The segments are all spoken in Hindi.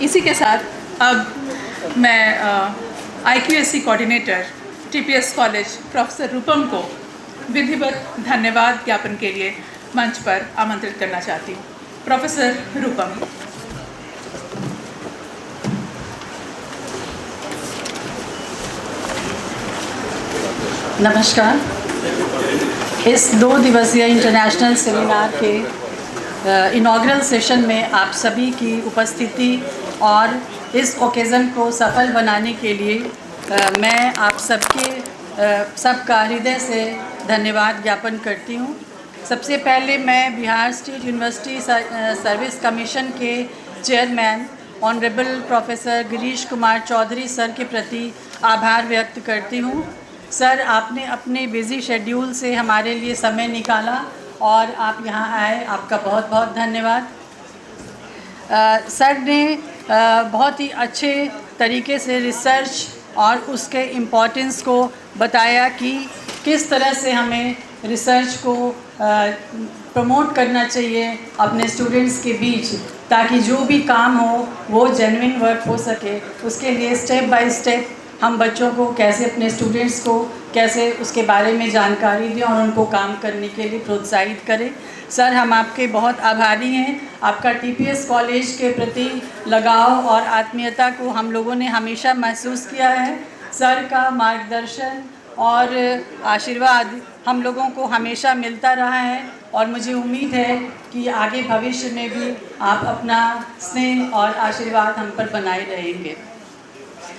इसी के साथ अब मैं IQAC coordinator TPS college professor Rupam को विधिवत धन्यवाद ज्ञापन के लिए मंच पर आमंत्रित करना चाहती हूँ। प्रोफेसर रूपम। नमस्कार। इस 2 दिवसीय इंटरनेशनल सेमिनार के इनॉग्रल सेशन में आप सभी की उपस्थिति और इस ओकेज़न को सफल बनाने के लिए मैं आप सबका हृदय से धन्यवाद ज्ञापन करती हूँ। सबसे पहले मैं Bihar state university service commission के chairman honourable professor Girish Kumar Chaudhary sir के प्रति आभार व्यक्त करती हूँ। सर, आपने अपने बिज़ी शेड्यूल से हमारे लिए समय निकाला और आप यहाँ आए, आपका बहुत बहुत धन्यवाद। सर ने बहुत ही अच्छे तरीके से रिसर्च और उसके इम्पोर्टेंस को बताया कि किस तरह से हमें रिसर्च को प्रमोट करना चाहिए अपने स्टूडेंट्स के बीच, ताकि जो भी काम हो वो जेन्युइन वर्क हो सके। उसके लिए स्टेप बाय स्टेप हम बच्चों को कैसे, अपने स्टूडेंट्स को कैसे उसके बारे में जानकारी दें और उनको काम करने के लिए प्रोत्साहित करें। सर, हम आपके बहुत आभारी हैं। आपका TPS कॉलेज के प्रति लगाव और आत्मीयता को हम लोगों ने हमेशा महसूस किया है। सर का मार्गदर्शन और आशीर्वाद हम लोगों को हमेशा मिलता रहा है और मुझे उम्मीद है कि आगे भविष्य में भी आप अपना स्नेह और आशीर्वाद हम पर बनाए रहेंगे।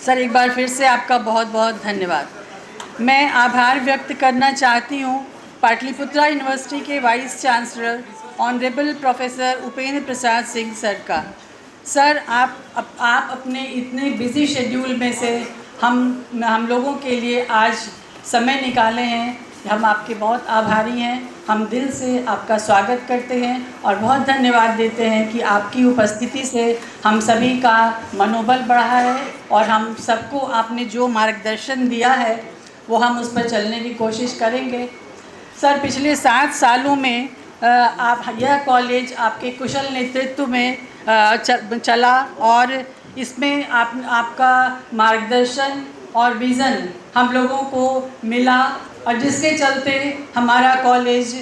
सर, एक बार फिर से आपका बहुत बहुत धन्यवाद। मैं आभार व्यक्त करना चाहती हूँ पाटलिपुत्रा यूनिवर्सिटी के vice chancellor honourable professor Upendra Prasad Singh sir का। सर, आप अपने इतने बिज़ी शेड्यूल में से हम लोगों के लिए आज समय निकाले हैं। हम आपके बहुत आभारी हैं। हम दिल से आपका स्वागत करते हैं और बहुत धन्यवाद देते हैं कि आपकी उपस्थिति से हम सभी का मनोबल बढ़ा है और हम सबको आपने जो मार्गदर्शन दिया है वो हम उस पर चलने की कोशिश करेंगे। सर, पिछले 7 सालों में यह कॉलेज आपके कुशल नेतृत्व में चला और इसमें आपका मार्गदर्शन और विज़न हम लोगों को मिला और जिसके चलते हमारा कॉलेज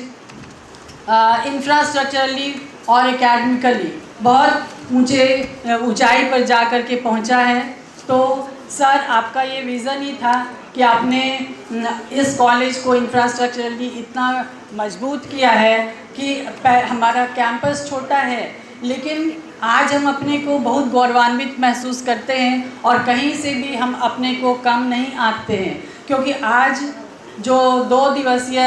इंफ्रास्ट्रक्चरली और एकेडमिकली बहुत ऊंचाई पर जा कर के पहुंचा है। तो सर, आपका ये विज़न ही था कि आपने इस कॉलेज को इंफ्रास्ट्रक्चरली इतना मजबूत किया है कि हमारा कैंपस छोटा है, लेकिन आज हम अपने को बहुत गौरवान्वित महसूस करते हैं और कहीं से भी हम अपने को कम नहीं आंकते हैं, क्योंकि आज जो 2 दिवसीय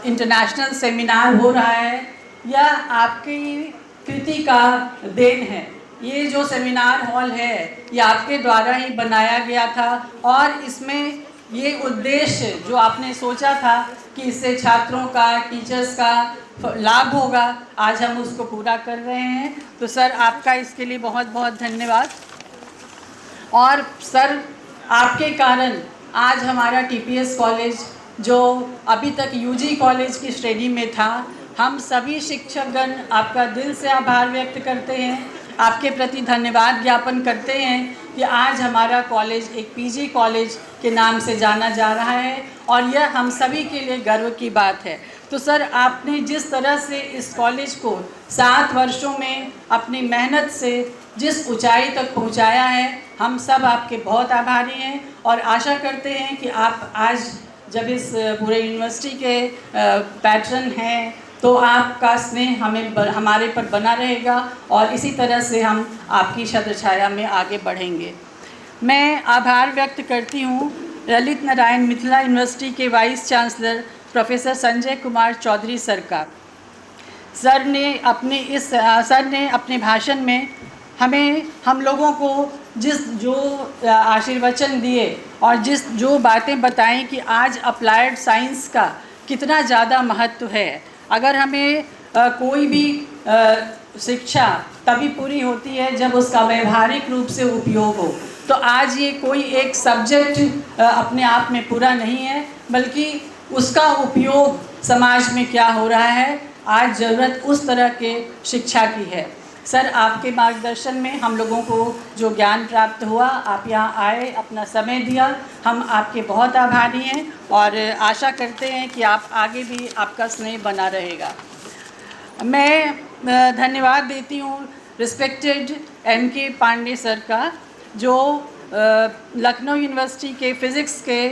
इंटरनेशनल सेमिनार हो रहा है यह आपकी कृति का देन है। ये जो सेमिनार हॉल है ये आपके द्वारा ही बनाया गया था और इसमें ये उद्देश्य जो आपने सोचा था कि इससे छात्रों का, टीचर्स का लाभ होगा, आज हम उसको पूरा कर रहे हैं। तो सर, आपका इसके लिए बहुत बहुत धन्यवाद। और सर, आपके कारण आज हमारा TPS कॉलेज जो अभी तक UG कॉलेज की श्रेणी में था, हम सभी शिक्षकगण आपका दिल से आभार व्यक्त करते हैं, आपके प्रति धन्यवाद ज्ञापन करते हैं कि आज हमारा कॉलेज एक PG कॉलेज के नाम से जाना जा रहा है और यह हम सभी के लिए गर्व की बात है। तो सर, आपने जिस तरह से इस कॉलेज को 7 वर्षों में अपनी मेहनत से जिस ऊंचाई तक पहुंचाया है, हम सब आपके बहुत आभारी हैं और आशा करते हैं कि आप आज जब इस पूरे यूनिवर्सिटी के पैट्रन हैं तो आपका स्नेह हमारे पर बना रहेगा और इसी तरह से हम आपकी छत्रछाया में आगे बढ़ेंगे। मैं आभार व्यक्त करती हूँ ललित नारायण मिथिला यूनिवर्सिटी के vice chancellor professor Sanjay Kumar Chaudhary sir का। सर ने अपने भाषण में हम लोगों को जो आशीर्वचन दिए और जो बातें बताई कि आज अप्लाइड साइंस का कितना ज़्यादा महत्व है। अगर हमें कोई भी शिक्षा तभी पूरी होती है जब उसका व्यवहारिक रूप से उपयोग हो। तो आज ये कोई एक सब्जेक्ट अपने आप में पूरा नहीं है, बल्कि उसका उपयोग समाज में क्या हो रहा है, आज ज़रूरत उस तरह के शिक्षा की है। सर आपके मार्गदर्शन में हम लोगों को जो ज्ञान प्राप्त हुआ, आप यहाँ आए, अपना समय दिया, हम आपके बहुत आभारी हैं और आशा करते हैं कि आप आगे भी आपका स्नेह बना रहेगा। मैं धन्यवाद देती हूँ रिस्पेक्टेड M.K. पांडे सर का, जो लखनऊ यूनिवर्सिटी के फ़िज़िक्स के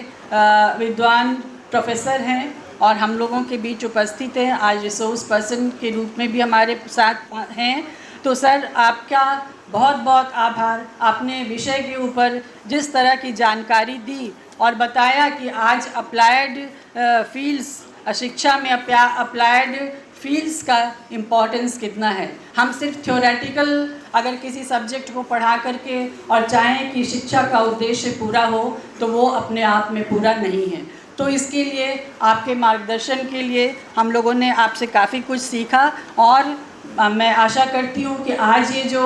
विद्वान प्रोफेसर हैं और हम लोगों के बीच उपस्थित हैं, आज रिसोर्स पर्सन के रूप में भी हमारे साथ हैं। तो सर आपका बहुत बहुत आभार, आपने विषय के ऊपर जिस तरह की जानकारी दी और बताया कि आज अप्लाइड फील्ड्स, शिक्षा में अप्लाइड फील्ड्स का इम्पोर्टेंस कितना है। हम सिर्फ थ्योरेटिकल अगर किसी सब्जेक्ट को पढ़ा करके और चाहें कि शिक्षा का उद्देश्य पूरा हो तो वो अपने आप में पूरा नहीं है। तो इसके लिए आपके मार्गदर्शन के लिए हम लोगों ने आपसे काफ़ी कुछ सीखा और मैं आशा करती हूँ कि आज ये जो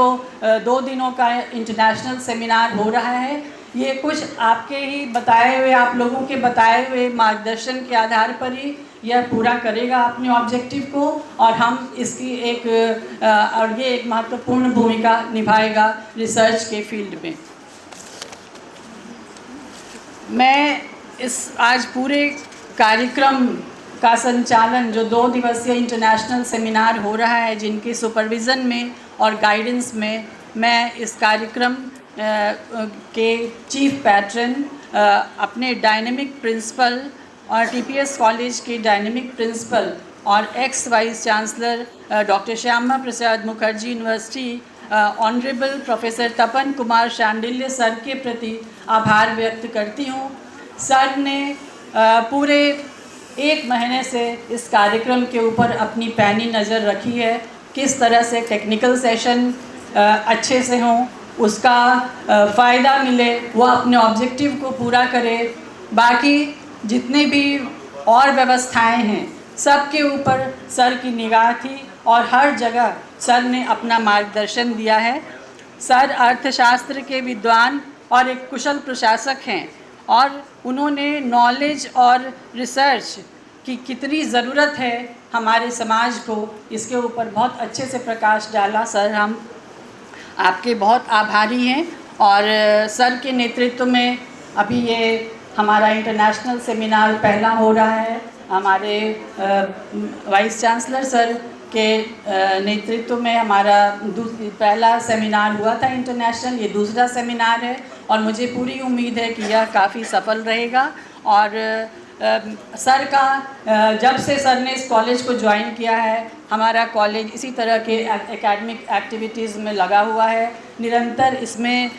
2 दिनों का इंटरनेशनल सेमिनार हो रहा है, ये कुछ आपके ही बताए हुए, आप लोगों के बताए हुए मार्गदर्शन के आधार पर ही यह पूरा करेगा अपने ऑब्जेक्टिव को और हम इसकी और ये एक महत्वपूर्ण भूमिका निभाएगा रिसर्च के फील्ड में। मैं इस आज पूरे कार्यक्रम का संचालन, जो 2 दिवसीय इंटरनेशनल सेमिनार हो रहा है, जिनके सुपरविज़न में और गाइडेंस में मैं इस कार्यक्रम के चीफ पैट्रन, अपने डायनेमिक प्रिंसिपल और TPS कॉलेज के डायनेमिक प्रिंसिपल और ex vice chancellor doctor Shyama Prasad Mukherjee university honourable professor Tapan Kumar Shandilya sir के प्रति आभार व्यक्त करती हूँ। सर ने पूरे 1 महीने से इस कार्यक्रम के ऊपर अपनी पैनी नज़र रखी है, किस तरह से टेक्निकल सेशन अच्छे से हों, उसका फ़ायदा मिले, वो अपने ऑब्जेक्टिव को पूरा करे। बाकी जितने भी और व्यवस्थाएं हैं, सब के ऊपर सर की निगाह थी और हर जगह सर ने अपना मार्गदर्शन दिया है। सर अर्थशास्त्र के विद्वान और एक कुशल प्रशासक हैं और उन्होंने नॉलेज और रिसर्च की कितनी ज़रूरत है हमारे समाज को, इसके ऊपर बहुत अच्छे से प्रकाश डाला। सर हम आपके बहुत आभारी हैं और सर के नेतृत्व में अभी ये हमारा इंटरनेशनल सेमिनार पहला हो रहा है। हमारे वाइस चांसलर सर के नेतृत्व में हमारा पहला सेमिनार हुआ था इंटरनेशनल, ये दूसरा सेमिनार है और मुझे पूरी उम्मीद है कि यह काफ़ी सफल रहेगा। और सर का जब से सर ने इस कॉलेज को ज्वाइन किया है, हमारा कॉलेज इसी तरह के एकेडमिक एक्टिविटीज़ में लगा हुआ है। निरंतर इसमें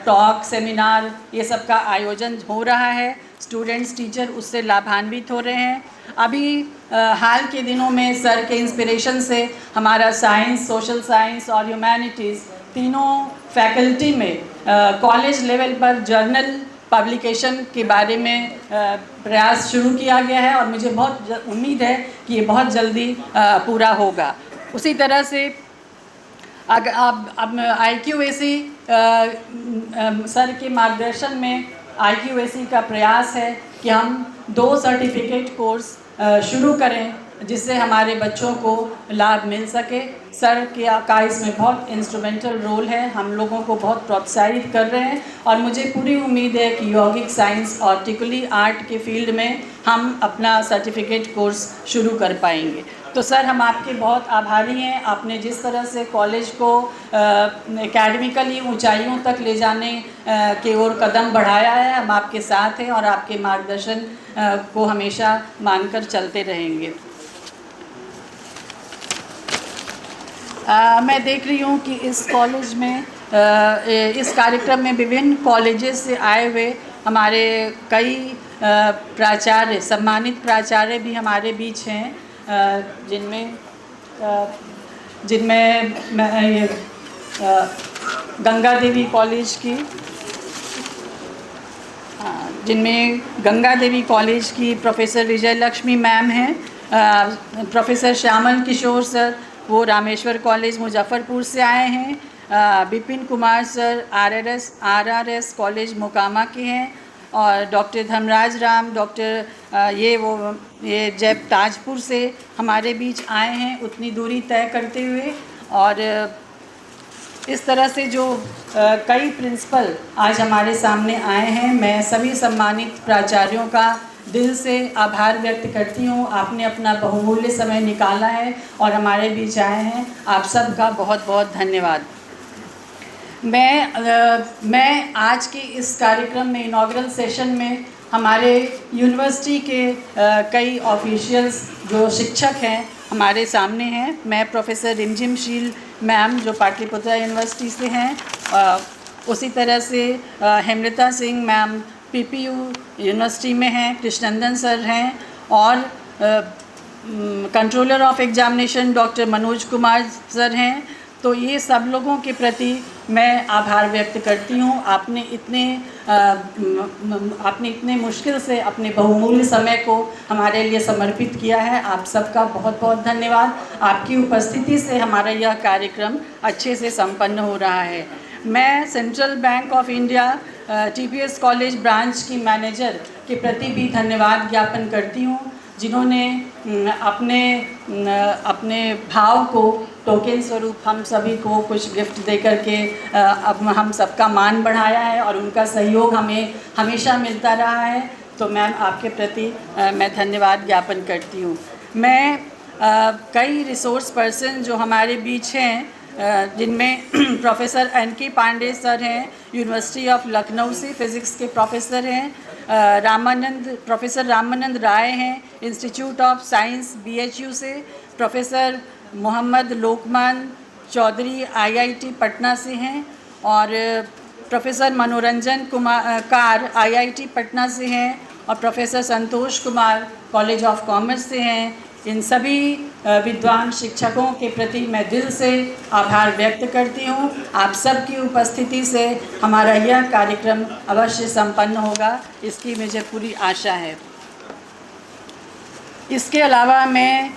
टॉक, सेमिनार, ये सब का आयोजन हो रहा है। स्टूडेंट्स, टीचर उससे लाभान्वित हो रहे हैं। अभी हाल के दिनों में सर के इंस्पिरेशन से हमारा साइंस, सोशल साइंस और ह्यूमैनिटीज़ तीनों फैकल्टी में कॉलेज लेवल पर जर्नल पब्लिकेशन के बारे में प्रयास शुरू किया गया है और मुझे बहुत उम्मीद है कि ये बहुत जल्दी पूरा होगा। उसी तरह से अगर अब IQAC सर के मार्गदर्शन में IQAC का प्रयास है कि हम 2 सर्टिफिकेट कोर्स शुरू करें जिससे हमारे बच्चों को लाभ मिल सके। सर का इसमें बहुत इंस्ट्रूमेंटल रोल है, हम लोगों को बहुत प्रोत्साहित कर रहे हैं और मुझे पूरी उम्मीद है कि यौगिक साइंस और टिकुली आर्ट के फील्ड में हम अपना सर्टिफिकेट कोर्स शुरू कर पाएंगे। तो सर हम आपके बहुत आभारी हैं। आपने जिस तरह से कॉलेज को एकेडमिकली ऊंचाइयों तक ले जाने के ओर कदम बढ़ाया है, हम आपके साथ हैं और आपके मार्गदर्शन को हमेशा मानकर चलते रहेंगे। मैं देख रही हूँ कि इस कॉलेज में इस कार्यक्रम में विभिन्न कॉलेजेस से आए हुए हमारे कई प्राचार्य, सम्मानित प्राचार्य भी हमारे बीच हैं, जिनमें ये गंगा देवी कॉलेज की जिनमें गंगा देवी कॉलेज की प्रोफेसर विजय लक्ष्मी मैम हैं, प्रोफेसर श्यामल किशोर सर, वो रामेश्वर कॉलेज मुजफ्फरपुर से आए हैं, Vipin Kumar sir RRS college Mokama के हैं और डॉक्टर धर्मराज राम ये जैब ताजपुर से हमारे बीच आए हैं उतनी दूरी तय करते हुए। और इस तरह से जो कई प्रिंसिपल आज हमारे सामने आए हैं, मैं सभी सम्मानित प्राचार्यों का दिल से आभार व्यक्त करती हूँ। आपने अपना बहुमूल्य समय निकाला है और हमारे बीच आए हैं। आप सबका बहुत बहुत धन्यवाद। मैं आज के इस कार्यक्रम में, इनॉग्रल सेशन में, हमारे यूनिवर्सिटी के कई ऑफिशियल्स जो शिक्षक हैं हमारे सामने हैं। मैं प्रोफेसर रिमझिम शील मैम जो पाटलिपुत्रा यूनिवर्सिटी से हैं, उसी तरह से Hemlata Singh ma'am PPU university में हैं, कृष्णनंदन सर हैं, और controller of examination doctor Manoj Kumar sir हैं। तो ये सब लोगों के प्रति मैं आभार व्यक्त करती हूँ। आपने इतने मुश्किल से अपने बहुमूल्य समय को हमारे लिए समर्पित किया है। आप सबका बहुत बहुत धन्यवाद। आपकी उपस्थिति से हमारा यह कार्यक्रम अच्छे से संपन्न हो रहा है। मैं central bank of India TPS college branch की मैनेजर के प्रति भी धन्यवाद ज्ञापन करती हूँ, जिन्होंने अपने भाव को टोकन स्वरूप हम सभी को कुछ गिफ्ट दे करके अब हम सबका मान बढ़ाया है और उनका सहयोग हमें हमेशा मिलता रहा है। तो मैम, आपके प्रति मैं धन्यवाद ज्ञापन करती हूँ। मैं कई रिसोर्स पर्सन जो हमारे बीच हैं, जिनमें प्रोफेसर एन.के. पांडे सर हैं, यूनिवर्सिटी ऑफ लखनऊ से फ़िज़िक्स के प्रोफेसर हैं, प्रोफेसर रामानंद राय हैं, इंस्टीट्यूट ऑफ साइंस BHU से, प्रोफेसर मोहम्मद लोकमान चौधरी IIT पटना से हैं, और प्रोफेसर मनोरंजन कार IIT पटना से हैं, और professor Santosh Kumar college of commerce से हैं। इन सभी विद्वान शिक्षकों के प्रति मैं दिल से आभार व्यक्त करती हूँ। आप सबकी उपस्थिति से हमारा यह कार्यक्रम अवश्य संपन्न होगा, इसकी मुझे पूरी आशा है। इसके अलावा मैं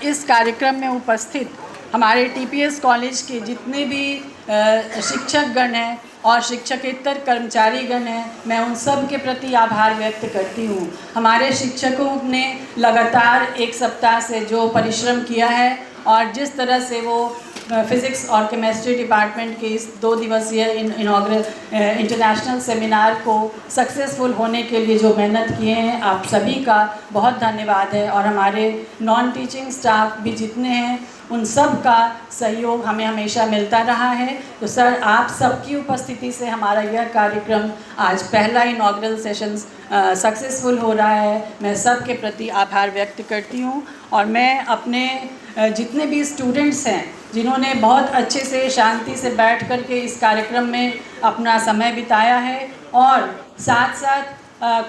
इस कार्यक्रम में उपस्थित हमारे टीपीएस कॉलेज के जितने भी शिक्षकगण हैं और शिक्षकेतर कर्मचारीगण हैं, मैं उन सब के प्रति आभार व्यक्त करती हूँ। हमारे शिक्षकों ने लगातार एक सप्ताह से जो परिश्रम किया है और जिस तरह से वो फ़िज़िक्स और केमिस्ट्री डिपार्टमेंट के इस 2 दिवसीय इनॉग्रल इंटरनेशनल सेमिनार को सक्सेसफुल होने के लिए जो मेहनत किए हैं, आप सभी का बहुत धन्यवाद है। और हमारे नॉन टीचिंग स्टाफ भी जितने हैं, उन सब का सहयोग हमें हमेशा मिलता रहा है। तो सर, आप सबकी उपस्थिति से हमारा यह कार्यक्रम आज पहला इनॉग्रल सेशन सक्सेसफुल हो रहा है। मैं सब के प्रति आभार व्यक्त करती हूँ, और मैं अपने जितने भी स्टूडेंट्स हैं जिन्होंने बहुत अच्छे से शांति से बैठ कर के इस कार्यक्रम में अपना समय बिताया है, और साथ साथ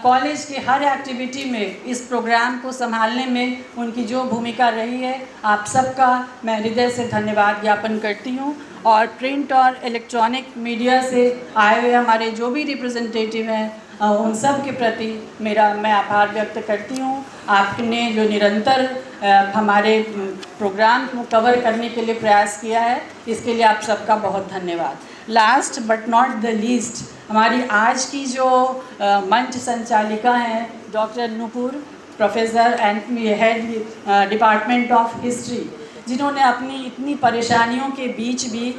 कॉलेज के हर एक्टिविटी में इस प्रोग्राम को संभालने में उनकी जो भूमिका रही है, आप सबका मैं हृदय से धन्यवाद ज्ञापन करती हूँ। और प्रिंट और इलेक्ट्रॉनिक मीडिया से आए हुए हमारे जो भी रिप्रेजेंटेटिव हैं, उन सब के प्रति मैं आभार व्यक्त करती हूँ। आपने जो निरंतर हमारे प्रोग्राम को कवर करने के लिए प्रयास किया है, इसके लिए आप सबका बहुत धन्यवाद। Last but not the least, हमारी आज की जो मंच संचालिका हैं doctor Nupur, professor and head department of history, जिन्होंने अपनी इतनी परेशानियों के बीच भी